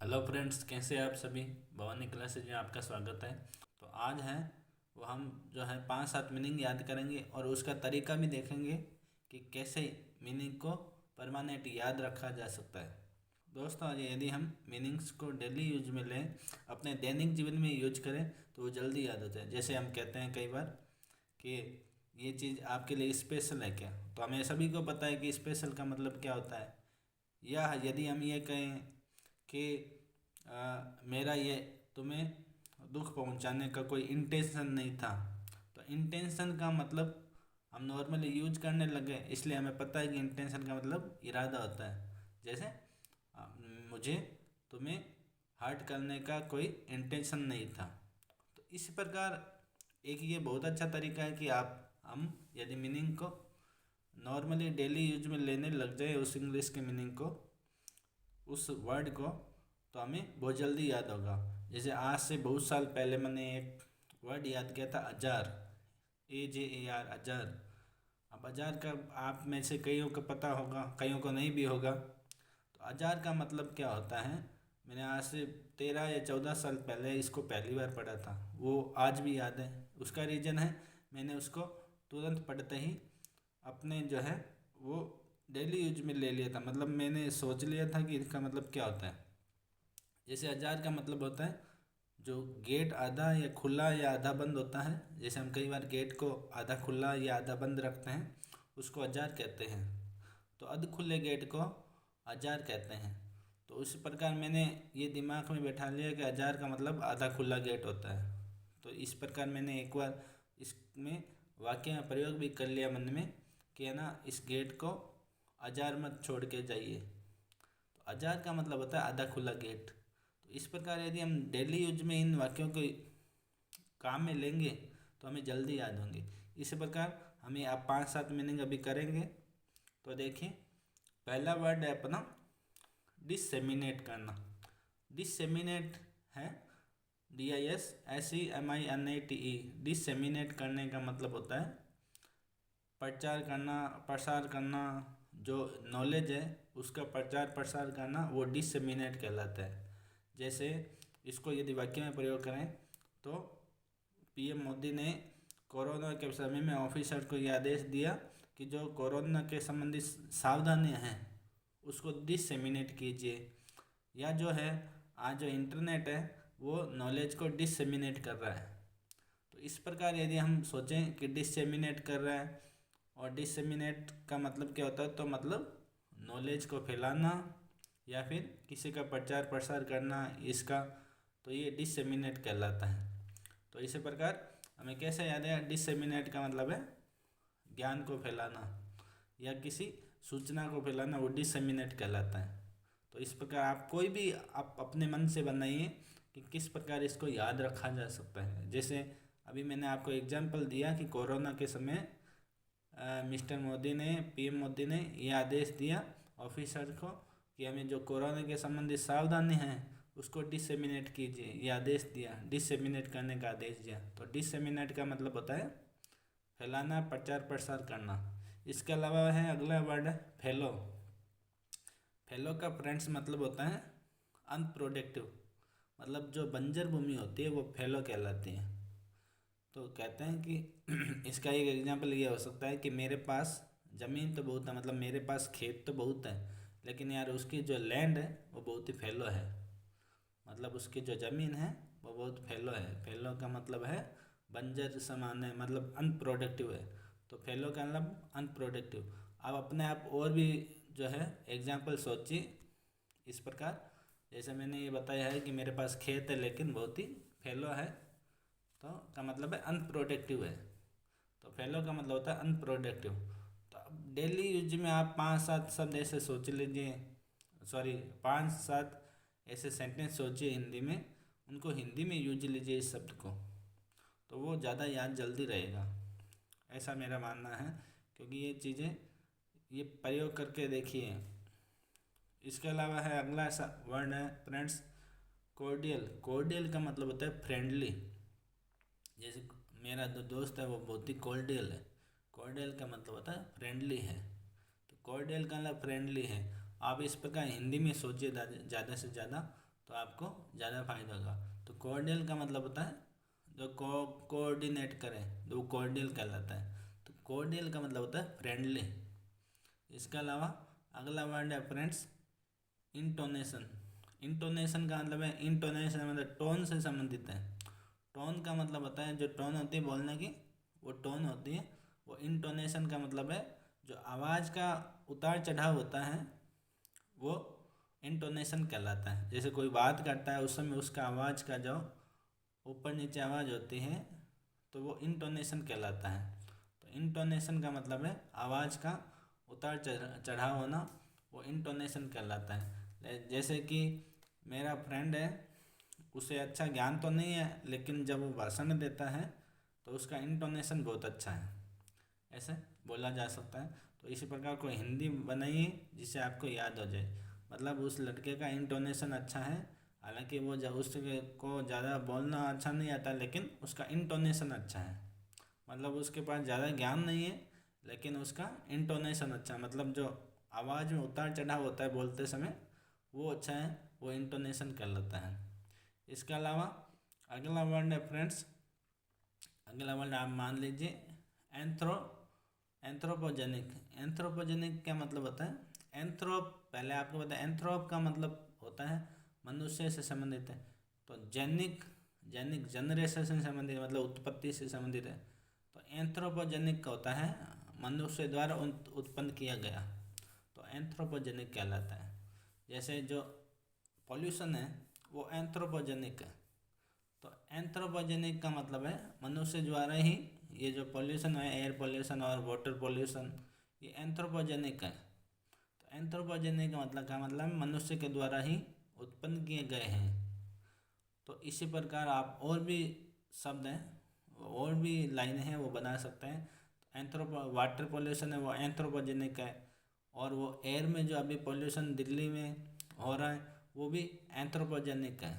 Hello friends, कैसे हैं आप सभी। भवानी क्लासेज में आपका स्वागत है। तो आज है वो हम जो है 5-7 मीनिंग याद करेंगे और उसका तरीका भी देखेंगे कि कैसे मीनिंग को परमानेंट याद रखा जा सकता है। दोस्तों, यदि हम मीनिंग्स को डेली यूज में लें, अपने दैनिक जीवन में यूज करें तो वो जल्दी याद होता है। जैसे हम कहते हैं कई बार कि ये चीज़ आपके लिए स्पेशल है क्या, तो हमें सभी को पता है कि स्पेशल का मतलब क्या होता है। या यदि हम ये कहें कि मेरा ये तुम्हें दुख पहुंचाने का कोई इंटेंशन नहीं था, तो इंटेंशन का मतलब हम नॉर्मली यूज करने लगे, इसलिए हमें पता है कि इंटेंशन का मतलब इरादा होता है। जैसे अ, मुझे तुम्हें हर्ट करने का कोई इंटेंशन नहीं था। तो इस प्रकार एक ये बहुत अच्छा तरीका है कि आप हम यदि मीनिंग को नॉर्मली डेली यूज में लेने लग जाए, उस इंग्लिश के मीनिंग को, उस वर्ड को, तो हमें बहुत जल्दी याद होगा। जैसे आज से बहुत साल पहले मैंने एक वर्ड याद किया था, अजार, AJAR, अजार। अब अजार का आप में से कईयों को पता होगा, कईयों को नहीं भी होगा। तो अजार का मतलब क्या होता है, मैंने आज से 13 या 14 साल पहले इसको पहली बार पढ़ा था, वो आज भी याद है। उसका रीज़न है, मैंने उसको तुरंत पढ़ते ही अपने जो है वो डेली यूज में ले लिया था। मतलब मैंने सोच लिया था कि इसका मतलब क्या होता है। जैसे अजार का मतलब होता है जो गेट आधा या खुला या आधा बंद होता है। जैसे हम कई बार गेट को आधा खुला या आधा बंद रखते हैं, उसको अजार कहते हैं। तो अध खुले गेट को अजार कहते हैं। तो उस प्रकार मैंने ये दिमाग में बैठा लिया कि अजार का मतलब आधा खुला गेट होता है। तो इस प्रकार मैंने एक बार इसमें वाक्य में प्रयोग भी कर लिया मन में कि है ना, इस गेट को अजार मत छोड़ के जाइए। तो अजार का मतलब होता है आधा खुला गेट। तो इस प्रकार यदि हम डेली यूज में इन वाक्यों को काम में लेंगे तो हमें जल्दी याद होंगे। इस प्रकार हमें आप 5-7 मीनिंग अभी करेंगे। तो देखिए, पहला वर्ड है अपना डिससेमिनेट करना। डिससेमिनेट है DISSEMINATE। डिससेमिनेट करने का मतलब होता है प्रचार करना, प्रसार करना। जो नॉलेज है उसका प्रचार प्रसार करना, वो डिससेमिनेट कहलाता है। जैसे इसको यदि वाक्य में प्रयोग करें तो PM मोदी ने कोरोना के समय में ऑफिसर को यह आदेश दिया कि जो कोरोना के संबंधित सावधानियां हैं उसको डिससेमिनेट कीजिए। या जो है आज जो इंटरनेट है वो नॉलेज को डिससेमिनेट कर रहा है। तो इस प्रकार यदि हम सोचें कि डिससेमिनेट कर रहा है, और डिससेमिनेट का मतलब क्या होता है, तो मतलब नॉलेज को फैलाना या फिर किसी का प्रचार प्रसार करना, इसका तो ये डिससेमिनेट कहलाता है। तो इसी प्रकार हमें कैसे याद है, डिससेमिनेट का मतलब है ज्ञान को फैलाना या किसी सूचना को फैलाना, वो डिससेमिनेट कहलाता है। तो इस प्रकार आप कोई भी आप अपने मन से बनाइए कि किस प्रकार इसको याद रखा जा सकता है। जैसे अभी मैंने आपको एग्जाम्पल दिया कि कोरोना के समय मिस्टर मोदी ने, PM मोदी ने यह आदेश दिया ऑफिसर को कि हमें जो कोरोना के संबंधित सावधानी हैं उसको डिससेमिनेट कीजिए। ये आदेश दिया, डिससेमिनेट करने का आदेश दिया। तो डिससेमिनेट का मतलब होता है फैलाना, प्रचार प्रसार करना। इसके अलावा है अगला वर्ड है फैलो। फैलो का फ्रेंड्स मतलब होता है अनप्रोडक्टिव। मतलब जो बंजर भूमि होती है वो फैलो कहलाती है। तो कहते हैं कि इसका एक एग्जांपल ये हो सकता है कि मेरे पास ज़मीन तो बहुत है, मतलब मेरे पास खेत तो बहुत है, लेकिन यार उसकी जो लैंड है वो बहुत ही फैलो है। मतलब उसकी जो ज़मीन है वो बहुत फैलो है। फैलो का मतलब है बंजर समान है, मतलब अनप्रोडक्टिव है। तो फैलो का मतलब अनप्रोडक्टिव। आप अपने आप और भी जो है एग्जाम्पल सोचिए इस प्रकार। जैसे मैंने ये बताया है कि मेरे पास खेत है लेकिन बहुत ही फैलो है, तो का मतलब है अनप्रोडक्टिव है। तो फैलो का मतलब होता है अनप्रोडक्टिव। तो अब डेली यूज में आप 5-7 शब्द ऐसे सोच लीजिए, सॉरी 5-7 ऐसे सेंटेंस सोचिए हिंदी में, उनको हिंदी में यूज लीजिए इस शब्द को, तो वो ज़्यादा याद जल्दी रहेगा, ऐसा मेरा मानना है। क्योंकि ये चीज़ें ये प्रयोग करके देखिए। इसके अलावा है अगला सा वर्ड है फ्रेंड्स कोर्डियल। कोर्डियल का मतलब होता है फ्रेंडली। जैसे मेरा जो दोस्त है वो बहुत ही कॉर्डियल है। कॉर्डियल का मतलब होता है फ्रेंडली है। तो कॉर्डियल का मतलब फ्रेंडली है। आप इस प्रकार हिंदी में सोचिए ज़्यादा से ज़्यादा, तो आपको ज़्यादा फायदा होगा। तो कोऑर्डियल का मतलब होता है जो कोऑर्डिनेट करे, तो वो कोऑर्डियल कहलाता है। तो कोऑर्डियल का मतलब होता है फ्रेंडली। इसके अलावा अगला वर्ड है फ्रेंड्स इंटोनेशन। इंटोनेशन का मतलब है, इंटोनेशन मतलब टोन से संबंधित है। टोन का मतलब होता है जो टोन होती है बोलने की, वो टोन होती है। वो इंटोनेशन का मतलब है जो आवाज़ का उतार चढ़ाव होता है वो इंटोनेशन कहलाता है। जैसे कोई बात करता है उस समय उसका आवाज़ का जो ऊपर नीचे आवाज़ होती है तो वो इंटोनेशन कहलाता है। तो इंटोनेशन का मतलब है आवाज़ का उतार चढ़ाव होना, वो इंटोनेशन कहलाता है। जैसे कि मेरा फ्रेंड है, उसे अच्छा ज्ञान तो नहीं है लेकिन जब वो भाषण देता है तो उसका इंटोनेशन बहुत अच्छा है, ऐसे बोला जा सकता है। तो इसी प्रकार कोई हिंदी बनाइए जिससे आपको याद हो जाए। मतलब उस लड़के का इंटोनेशन अच्छा है, हालांकि वो जब उसके को ज़्यादा बोलना अच्छा नहीं आता लेकिन उसका इंटोनेशन अच्छा है। मतलब उसके पास ज़्यादा ज्ञान नहीं है लेकिन उसका इंटोनेशन अच्छा है, मतलब जो आवाज़ में उतार चढ़ाव होता है बोलते समय वो अच्छा है, वो इंटोनेशन कहलाता है। इसके अलावा अगला वर्ड है फ्रेंड्स, अगला वर्ड आप मान लीजिए एंथ्रोपोजेनिक। एंथ्रोपोजेनिक क्या मतलब होता है? एंथ्रोप, पहले आपको पता है एंथ्रोप का मतलब होता है मनुष्य से संबंधित है। तो जेनिक, जेनिक जनरेशन से संबंधित मतलब उत्पत्ति से संबंधित है। तो एंथ्रोपोजेनिक का होता है मनुष्य द्वारा उत्पन्न किया गया, तो एंथ्रोपोजेनिक कहलाता है। जैसे जो पॉल्यूशन है वो एंथ्रोपोजेनिक है। तो एंथ्रोपोजेनिक का मतलब है मनुष्य द्वारा ही ये जो पॉल्यूशन है, एयर पॉल्यूशन और वाटर पॉल्यूशन, ये एंथ्रोपोजेनिक है। तो एंथ्रोपोजेनिक का मतलब क्या, मतलब मनुष्य के द्वारा ही उत्पन्न किए गए हैं। तो इसी प्रकार आप और भी शब्द हैं और भी लाइनें हैं वो बना सकते हैं। वाटर पॉल्यूशन है वो एंथ्रोपोजेनिक है, और वो एयर में जो अभी पॉल्यूशन दिल्ली में हो रहा है वो भी एंथ्रोपोजेनिक है।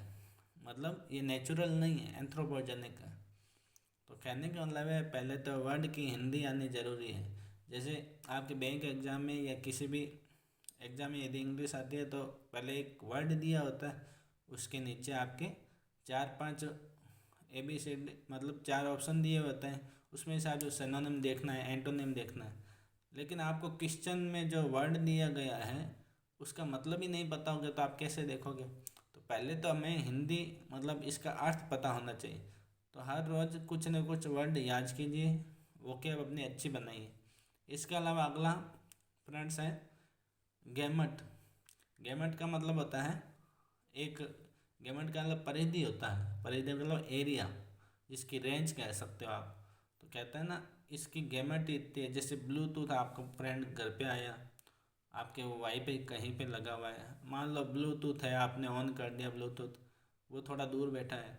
मतलब ये नेचुरल नहीं है, एंथ्रोपोजेनिक है। तो कहने का मतलब है पहले तो वर्ड की हिंदी आनी ज़रूरी है। जैसे आपके बैंक एग्ज़ाम में या किसी भी एग्ज़ाम में यदि इंग्लिश आती है तो पहले एक वर्ड दिया होता है, उसके नीचे आपके 4-5 ABCD मतलब 4 ऑप्शन दिए होते हैं, उसमें से आपको सिनोनिम देखना है, एंटोनिम देखना है। लेकिन आपको क्वेश्चन में जो वर्ड दिया गया है उसका मतलब ही नहीं पता होगा तो आप कैसे देखोगे? तो पहले तो हमें हिंदी मतलब इसका अर्थ पता होना चाहिए। तो हर रोज़ कुछ न कुछ वर्ड याद कीजिए, वोकैब अपनी अच्छी बनाइए। इसके अलावा अगला फ्रेंड्स है गैमट। गैमट का मतलब होता है एक, गैमट का मतलब परिधि होता है, परिधि मतलब एरिया, जिसकी रेंज कह सकते हो आप। तो कहते हैं ना इसकी गैमट इतनी है। जैसे ब्लूटूथ, आपका फ्रेंड घर पे आया, आपके वाईफाई कहीं पे लगा हुआ है, मान लो ब्लूटूथ है, आपने ऑन कर दिया ब्लूटूथ, वो थोड़ा दूर बैठा है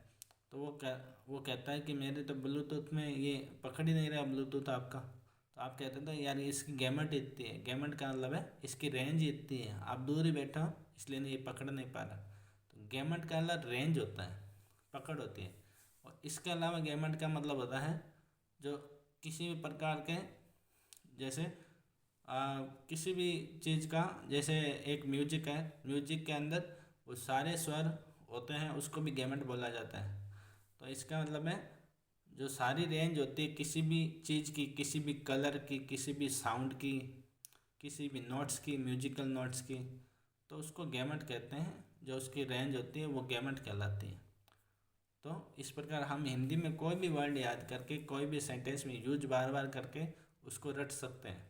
तो वो कहता है कि मेरे तो ब्लूटूथ में ये पकड़ ही नहीं रहा ब्लूटूथ आपका। तो आप कहते थे यार इसकी गैमट इतनी है। गैमट का मतलब है इसकी रेंज इतनी है, आप दूर ही बैठा हो इसलिए नहीं, ये पकड़ नहीं पा रहा। तो गैमट का मतलब रेंज होता है, पकड़ होती है। और इसके अलावा गैमट का मतलब होता है जो किसी भी प्रकार के, जैसे किसी भी चीज़ का, जैसे एक म्यूजिक है, म्यूजिक के अंदर वो सारे स्वर होते हैं उसको भी गैमट बोला जाता है। तो इसका मतलब है जो सारी रेंज होती है किसी भी चीज़ की, किसी भी कलर की, किसी भी साउंड की, किसी भी नोट्स की, म्यूजिकल नोट्स की, तो उसको गैमट कहते हैं। जो उसकी रेंज होती है वो गैमट कहलाती है। तो इस प्रकार हम हिंदी में कोई भी वर्ड याद करके कोई भी सेंटेंस में यूज बार बार करके उसको रट सकते हैं।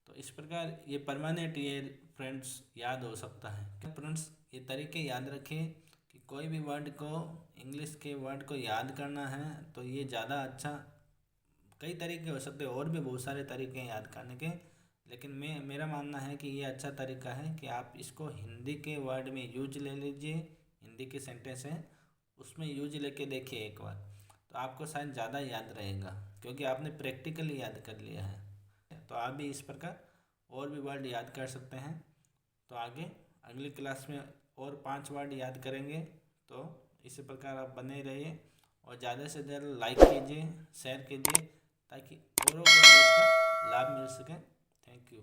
तो इस प्रकार ये परमानेंट ये फ्रेंड्स याद हो सकता है। फ्रेंड्स ये तरीके याद रखें कि कोई भी वर्ड को, इंग्लिश के वर्ड को याद करना है तो ये ज़्यादा अच्छा, कई तरीके हो सकते हैं और भी बहुत सारे तरीके हैं याद करने के, लेकिन मेरा मानना है कि ये अच्छा तरीका है कि आप इसको हिंदी के वर्ड में यूज ले लीजिए। हिंदी के सेंटेंस हैं उसमें यूज लेके देखिए एक बार, तो आपको शायद ज़्यादा याद रहेगा क्योंकि आपने प्रैक्टिकली याद कर लिया है। तो आप भी इस प्रकार और भी वर्ड याद कर सकते हैं। तो आगे अगली क्लास में और 5 वर्ड याद करेंगे। तो इसी प्रकार आप बने रहिए और ज़्यादा से ज़्यादा लाइक कीजिए, शेयर कीजिए ताकि औरों को भी इसका लाभ मिल सके। Thank you.